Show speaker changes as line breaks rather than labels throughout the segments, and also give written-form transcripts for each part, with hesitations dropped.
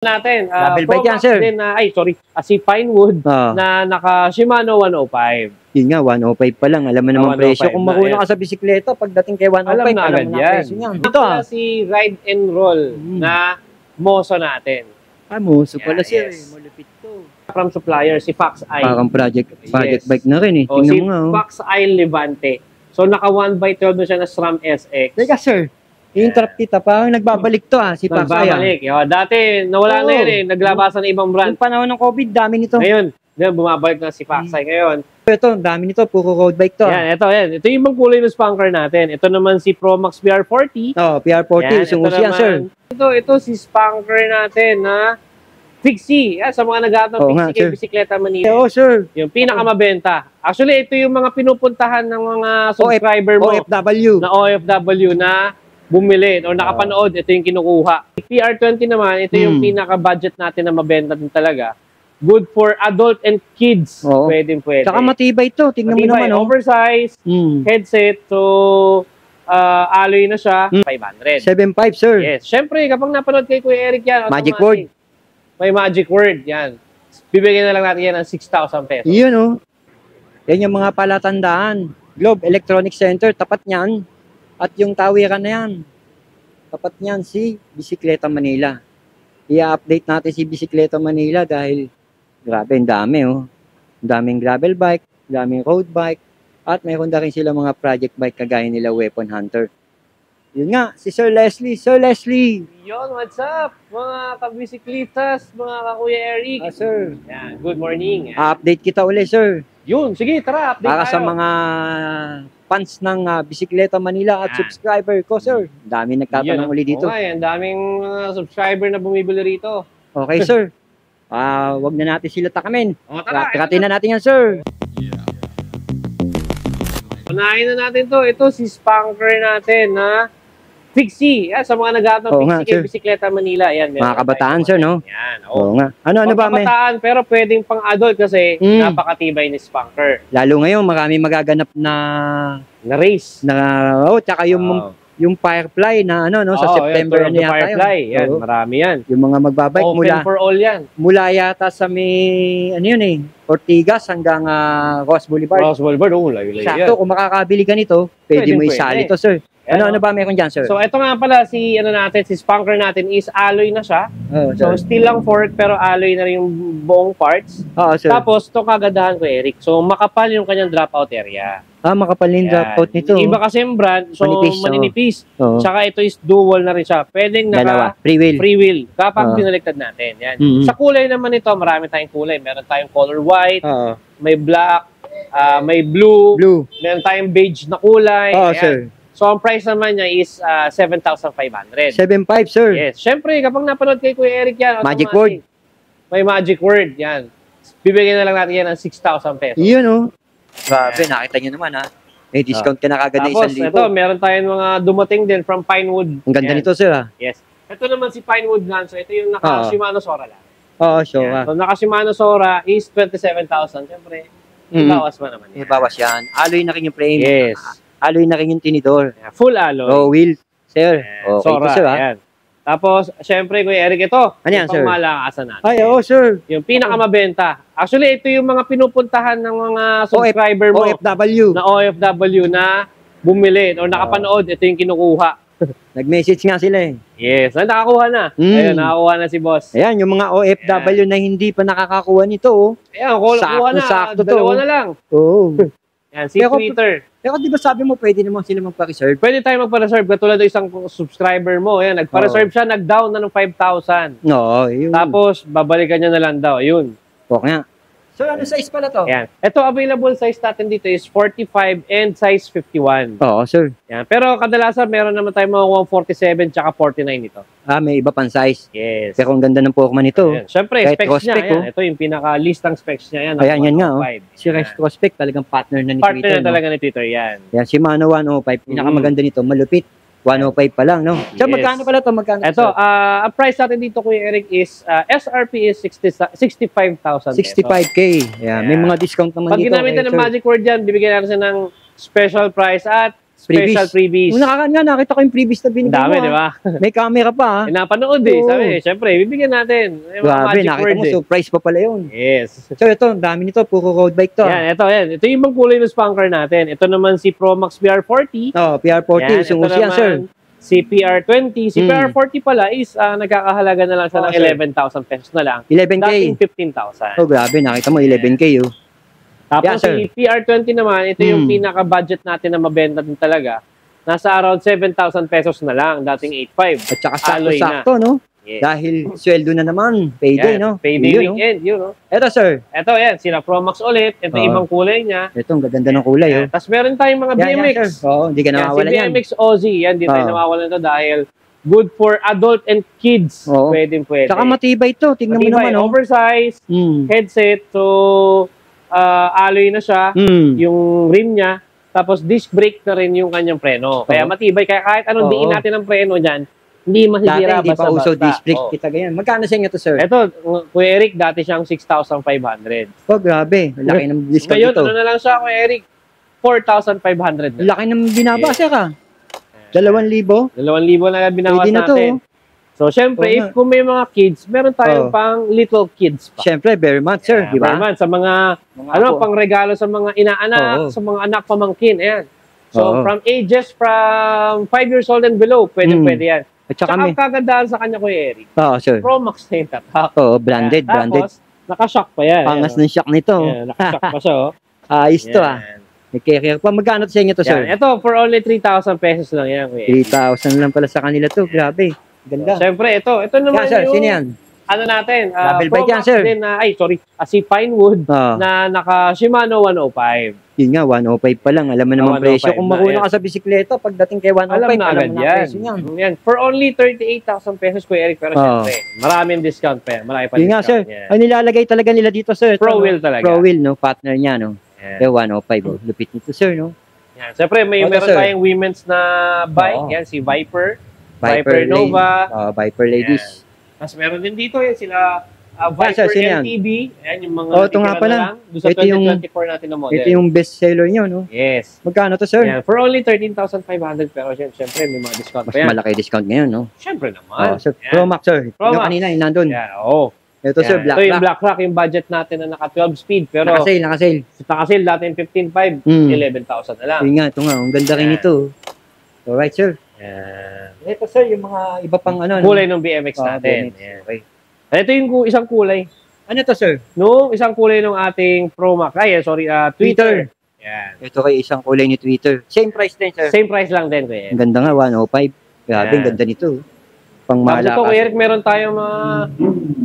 natin.
Double bike yan, sir.
Din, si Pinewood na naka Shimano 105.
Yun nga, 105 pa lang. Alam mo naman presyo. Kung marunong ka sa bisikleta, pagdating kay 105,
alam na agad yan.
Ito
si Ride and Roll na moso natin.
Moso pala siya. Malupit to.
From supplier, si Fox Eye.
Parang project bike na rin eh. Tingnan mo nga.
Fox Eye Levante. So, naka 1x12 na siya na SRAM SX.
Teka, sir. I-interrupt kita. Parang nagbabalik to si Fox Eye.
Nagbabalik. Dati, nawala na yun eh. Naglabasan ng ibang brand.
Yung panahon ng COVID, dami nito.
Ngayon, bumabalik na si Fox Eye ngayon.
Ito, dami nito. Puro road bike to.
Yan, ito yung ibang kulay ng spanker natin. Ito naman si Promax PR40.
PR40. Sumusi yan, sir.
Ito si spanker natin na Fixie. Sa mga nag-aatang Fixie kay Bisikleta Manila.
Oo, sir.
Yung pinakamabenta. Actually, ito yung mga pinupuntahan ng mga subscriber mo.
OFW.
Na OFW na bumili o nakapanood, ito yung kinukuha. PR20 naman, ito yung pinaka-budget natin na mabenta din talaga. Good for adult and kids. Pwede.
Saka matibay ito. Tingnan mo naman.
Oversize, headset. So, alloy na siya. 500.
7.5, sir.
Yes. Siyempre, kapag napanood kay Kuya Eric yan,
Magic word.
May magic word. Yan. Bibigyan na lang natin yan ng 6,000 pesos.
Yun, Yan yung mga palatandaan. Globe Electronic Center, tapat niyan. At yung tawiran na yan, tapat niyan si Bisikleta Manila. I-update natin si Bisikleta Manila dahil grabe, ang dami Ang daming gravel bike, daming road bike, at mayroon na rin sila mga project bike kagaya nila Weapon Hunter. Yun nga, si Sir Leslie. Sir Leslie!
Yun, what's up? Mga kabisiklitas, mga kakuya Eric.
Sir.
Yan, good morning.
Update kita uli, sir.
Yun, sige, tara, update
para
tayo.
Sa mga fans ng Bisikleta Manila at subscriber ko, sir. Dami nagtatanong uli dito.
Okay, ang daming subscriber na bumibili rito.
Okay, sir. Wag na natin sila takamin. Tiratin na natin yan, sir.
Unahin na natin to. Ito si spanker natin na Fixie. Sa mga nag-aatang Fixie kay Bisikleta Manila. Yan,
mga kabataan, sir, no?
Yan.
Oo nga. Ano ba, may?
Kabataan, pero pwedeng pang-adult kasi napakatibay ni spanker.
Lalo ngayon, marami magaganap na
race.
Tsaka yung Firefly na sa September na yata
Firefly. Yan, marami yan.
Yung mga magbabike
Open for all yan.
Mula yata sa may, Ortigas hanggang Ross Boulevard.
Ross Boulevard, layo-layo yan.
Sakto, kung makakabili ka nito, pwede mo isali ito, sir. Ano ba meron dyan, sir?
So, ito nga pala, si spanker natin is alloy na siya. So, steel lang fork, pero alloy na rin yung buong parts.
Sir.
Tapos, ito kagandahan ko, Eric. So, makapal yung kanyang dropout area.
Makapal yung dropout nito.
Iba kasi yung brand, so maninipis. Tsaka ito is dual na rin siya. Pwedeng
dalawa, free wheel.
Kapag binaliktad natin. Yan. Sa kulay naman ito, marami tayong kulay. Meron tayong color white, may black, may blue. Meron tayong beige na kulay.
Sir.
So, ang price naman niya is 7,500.
7.5, sir.
Yes. Siyempre, kapag napanood kay Kuya Eric yan,
magic word.
May magic word. Yan. Bibigyan na lang natin yan ng 6,000 pesos.
Yun, Grabe, nakita nyo naman, May discount ka na kagad na 1,000.
Tapos, ito, meron tayong mga dumating din from Pinewood.
Ang ganda nito, sir,
Yes. Ito naman si Pinewood Lanzo. Ito yung naka Shimano Sora lang.
Sure.
So, naka Shimano Sora is 27,000. Siyempre, bawas man naman.
Bawas yan. Alloy na rin yung frame.
Yes.
Alloy na rin yung tinidor.
Full alloy.
Wheel. Sir.
Sora, ito, sir, yan. Tapos, syempre, Kuya Eric, ito.
Ano yan, sir?
Pangmalakasan natin.
Sir.
Yung pinakamabenta. Actually, ito yung mga pinupuntahan ng mga subscriber mo.
OFW.
Na OFW na bumili o nakapanood. Ito yung kinukuha.
Nag-message nga sila
Yes. Nakakuha na. Ayun, nakakuha na si boss.
Ayan, yung mga OFW na hindi pa nakakakuha nito.
Ayan, kuha na.
Sakto
dalawa na lang. Yan, si Twitter.
Pero di ba sabi mo, pwede naman sila magpa-reserve?
Pwede tayo magpa-reserve. Katulad ng isang subscriber mo. Ayan, nagpa-reserve siya, nag-down na ng 5,000.
Yun.
Tapos, babalikan niya na lang daw. Yun.
Nga. So, ano size pala to?
Ayan. Ito, available size natin dito is 45 and size 51.
Sir.
Yan. Pero kadalasan, meron naman tayo mga 147 tsaka 49 ito.
May iba pang size.
Yes.
Pero ang ganda ng Pokemon nito.
Siyempre, specs niya. Ayan. Ito yung pinaka-listang specs niya. Yan.
Ayan nga. Si Retrospect, talagang partner na ni Twitter.
Partner na talaga ni Twitter, yan.
Yan, Shimano 105. Pinakamaganda nito, malupit. 105 pa lang, no? So, magkano pala ito?
Ito, ang price natin dito, Kuya Eric, is SRP is 65,000.
65K. May mga discount naman
dito. Pag ginamit na ng magic word dyan, bibigyan natin ng special price at Special freebies.
Nakita ko yung freebies na binigay
Dami,
mo.
di ba?
May camera pa, ha?
Napanood
Oo.
Sabi, syempre, bibigyan natin. Yung mga
Grabe,
magic
nakita
word
mo, surprise pa pala yun.
Yes.
So, ito, ang dami nito. Puro road bike to.
Yan, ito yung ibang kulay ng spanker natin. Ito naman si Promax PR40.
Oh, PR40.
Yan,
Sungus
ito
yan, sir.
naman si PR20. Si PR40 pala is nagkakahalaga na lang siya ng
sir.
11,000 pesos na lang.
11K.
Dating 15,000.
Oh, grabe. Nakita mo, 11K, oh.
Tapos
sir.
si PR20 naman, ito yung pinaka-budget natin na mabenta din talaga. Nasa around 7,000 pesos na lang, dating 8,500.
At saka
Alloy
sakto-sakto, no?
Yes.
Dahil sweldo na naman. Payday,
Yan,
no?
Payday
Yun, no?
weekend, yun, no?
Ito, sir.
Ito, yan, sila Promax ulit. Ito
Oo.
ibang kulay niya.
Ito, ang gaganda ng kulay, oh.
Tapos meron tayong mga
Yan,
BMX.
sir. Oo, hindi ka
Yan, si
nawawalan yan.
BMX Ozzy, yan, di tayo
Oo.
nawawalan ito dahil good for adult and kids.
Oo.
Pwede.
Saka matibay to. Tingnan mo
Matibay,
naman, oh.
oversize, headset, so alloy na siya, yung rim niya, tapos disc brake na rin yung kanyang preno. Kaya matibay, kaya kahit anong
Oo.
diin natin ng preno dyan, hindi
Dati,
masisira
hindi pa uso
basta-basta.
disc brake.
Oo.
Kita ganyan. Magkano sa inyo to, sir?
Ito, Kuya Eric, dati siyang 6,500.
Oh, grabe. Laki ng discount
Ngayon,
ito.
ano na lang siya, Kuya Eric? 4,500 na.
Laki ng binabasa ka. 2,000.
2,000 na binawas
Pwede na to,
natin. So, syempre,
Oo
if
nga.
kung may mga kids, meron tayong
Oo.
pang little kids pa.
Siyempre, bare month, sir. Di ba?
Sa mga, pang regalo sa mga inaanak,
Oo.
sa mga anak pamangkin. Ayan. So,
Oo.
from ages from 5 years old and below, pwede yan.
At saka
Tsaka
may...
ang kagandahan sa kanya, Kuya Eric,
Oo, sir.
Promax na yung tatak.
Oo, branded,
Ayan.
branded.
Tapos, nakashock pa yan.
Pangas
Ayan,
ng shock nito.
Ayan, nakashock pa siya, oh.
Ayos to, ah.
Yan.
May kaya pa. Magkano to sa inyo to, sir?
Yan. Ito, for only 3,000 pesos lang yan, Kuya Eric.
3,000 lang pala sa kanila to. Grabe. Ganda.
Siyempre, ito naman
Yan, sir.
yung,
Sino yan?
ano natin,
Double bike yan,
Promax
sir.
din na, si Pinewood
Oo.
na naka Shimano 105.
Yun nga, 105 pa lang. Alam mo naman
105
presyo. Kung
na,
marunong
yan.
ka sa bisikleta, pagdating kay 105,
Alam na agad
ang
yan.
presyo niyan.
Yan. For only 38,000 pesos, Kuya Eric. Pero
Oo.
syempre, maraming discount pa yan. Marami pa
Yun nga, sir.
discount. Yan.
Ang nilalagay talaga nila dito, sir.
Pro
Ito,
wheel
no?
talaga.
Pro wheel, no? Partner niya, no?
Yan.
Kaya 105, oh. Lupit nito, sir, no?
Yan. Siyempre,
Ito,
meron
sir.
tayong women's na bike.
Oo.
Yan, si Viper Nova.
Viper Ladies.
Tapos meron din dito, yan, sila
sir,
Viper
sino yan?
LTB. Ayan, yung mga
Oh, ito nga
natitira
pala.
na lang. Doon sa
Ito yung-
2024 natin na model.
Ito yung best seller niyo, no?
Yes.
Magkano to, sir?
Yan. For only 13,500 pero syempre may mga discount
Mas
pa yan.
malaki discount ngayon, no?
Syempre naman.
Oh, sir.
Yan.
Pro Max, sir.
Pro
Yung
Max.
kanina, yung nandun.
Yan, oo.
Ito, sir,
Yan.
Black
Ito yung
Rock.
Black Rock, yung budget natin na naka 12 speed. Pero
Nakasale, nakasale.
sa nakasil natin 15,500,
Mm.
11,000 na lang.
Yun nga, ito nga. Ang ganda rin
Yan.
ito. Alright, sir.
Yan.
Ito, sir, yung mga iba pang ano.
Kulay ng BMX
Oh,
natin.
BMX.
Yan.
Okay.
Ito yung isang kulay.
Ano to, sir?
No, isang kulay ng ating Pro Max. Twitter. Yan.
Ito kay isang kulay ni Twitter. Same price din, sir.
Same price lang din, Kuya.
Ang ganda nga, 105. Grabe, ang
Yan.
ganda nito. Pang
Tapos ito, Kuya
malakas.
Eric, meron tayong mga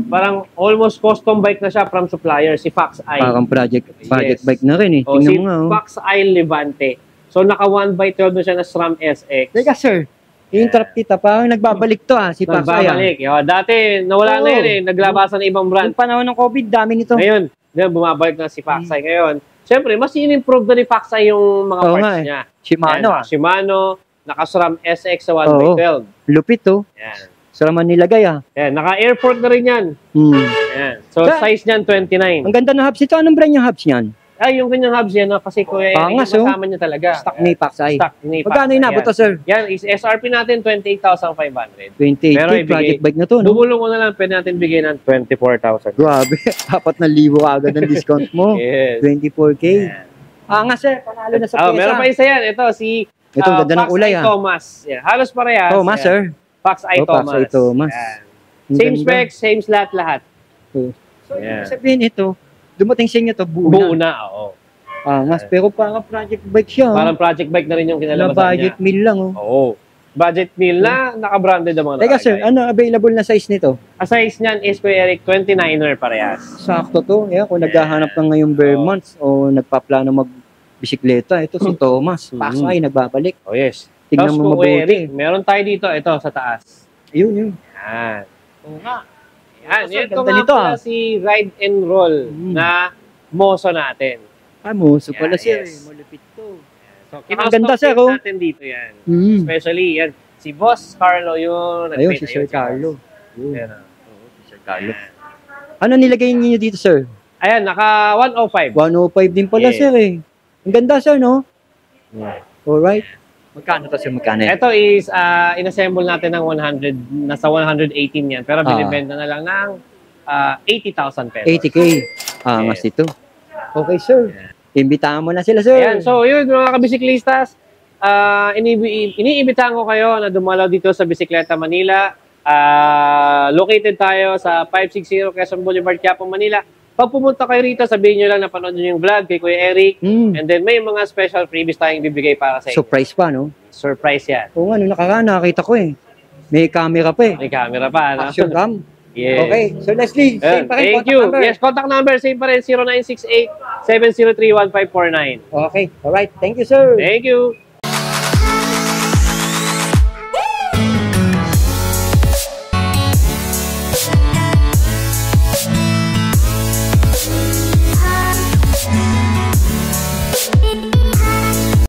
parang almost custom bike na siya from supplier, si Fox Eye.
Parang project
Yes.
bike na rin eh.
O,
Tingnan
si
mo nga, oh.
Fox Eye Levante. So, naka 1x12 na siya na SRAM SX.
Teka, sir. Interrupt kita. Parang nagbabalik to, si Pax Aya.
Nagbabalik. Dati, nawala na
Oo.
yun eh. Naglabasan ng ibang brand.
Yung panahon ng COVID, dami nito.
Ngayon, bumabalik na si Fox Eye. Ngayon, syempre, mas in-improve na ni Fox Eye yung mga
Oo nga
parts
eh.
niya.
Shimano,
Yan,
ah.
Shimano, naka-SRAM SX sa 1x12.
Lupit, oh.
Yan.
Saraman nilagay, ah.
Yan, naka-airport na rin yan. Yan. So,
Sa-
size niyan, 29.
Ang ganda ng hubs ito. Anong brand yung hubs niyan?
Ay, yung kanyang hubs yan, kasi Kuya Eric,
Pangas,
yung
oh.
kasama niya talaga.
Stock ni Pax Eye.
Stock ni Fox
Magkano
Eye,
inabot
yan.
to, sir?
Yan, is SRP natin 28,500.
28
Pero ibigay-
project bike na to, no?
Dumulong ko na lang, pwede natin bigay ng 24,000.
Grabe. 4,000 agad ang discount mo.
Yes.
24K.
Yan.
Nga, sir. Panalo na sa
Oh,
pesa.
meron pa isa yan. Ito, si
Ito, ang ganda ng
Fox
kulay,
Eye
ah.
Thomas. Yan. Halos parehas.
Thomas,
Yan.
sir.
Fox Eye
Oh, Fox
Thomas.
Eye Thomas.
Yan.
Ang
Same
ganda.
specs, same lahat.
So,
Yeah.
ibig sabihin ito, dumating sa inyo to, buo
Buo
na.
na, oo.
Pero parang project bike siya.
Parang project bike na rin yung
na
kinalabasan niya.
budget meal lang, oh.
Oo. Budget meal na naka-branded ang mga
Teka, sir,
nakalagay.
ano available na size nito?
Ang size niyan is Kuya Eric, 29er parehas.
Sakto to. Kung naghahanap ng ngayong bare
Oo.
months o nagpaplano magbisikleta, ito si Thomas. Pax
Mhm.
Eye, nagbabalik.
Oh, yes.
Tingnan
Tapos
mo
Kuya Eric,
mabuti.
meron tayo dito, ito sa taas.
Yun.
Yan.
Oo nga.
Yan.
Sir,
Ito
ganda
nga
nito,
pala si Ride and Roll na moso natin.
Muso
Yan,
pala siya.
yes.
Malupit to.
So,
Ang ganda, sir,
kinostock
oh.
natin dito yan.
Mm.
Especially, yan. Si Boss Carlo yun.
Ayun,
nag-paint
si
na
Sir
yun,
Carlo.
Boss. Yan, oh.
Oo, si Sir Carlo. Ano nilagay niyo dito, sir?
Ayan, naka 105.
105 din pala,
Yes.
sir, eh. Ang ganda, sir, no?
Yeah.
Alright. Magkano to, sir? Magkano?
Ito is, inassemble natin ng 100, nasa 118 yan. Pero binibenta na lang ng 80,000 pesos.
80K. Mas ito. Okay, sir. Imbitahan mo na sila, sir.
Ayan, so yun mga kabisiklistas, iniimbitahan ko kayo na dumalaw dito sa Bisikleta Manila. Located tayo sa 560 Quezon Boulevard, Quiapo, Manila. Pag pumunta kayo rito, sabihin nyo lang na panood nyo yung vlog kay Kuya Eric. And then may mga special freebies tayong bibigay para sa inyo.
Surprise pa, no?
Surprise yan.
Oo nga, nung nakaraan, nakakita ko eh. May camera pa eh.
May camera pa, ano?
Action cam.
Yes.
Okay, so Leslie, same pa rin.
Thank you. Number. Yes, contact number, same pa rin, 0968-703-1549.
Okay, alright. Thank you, sir.
Thank you.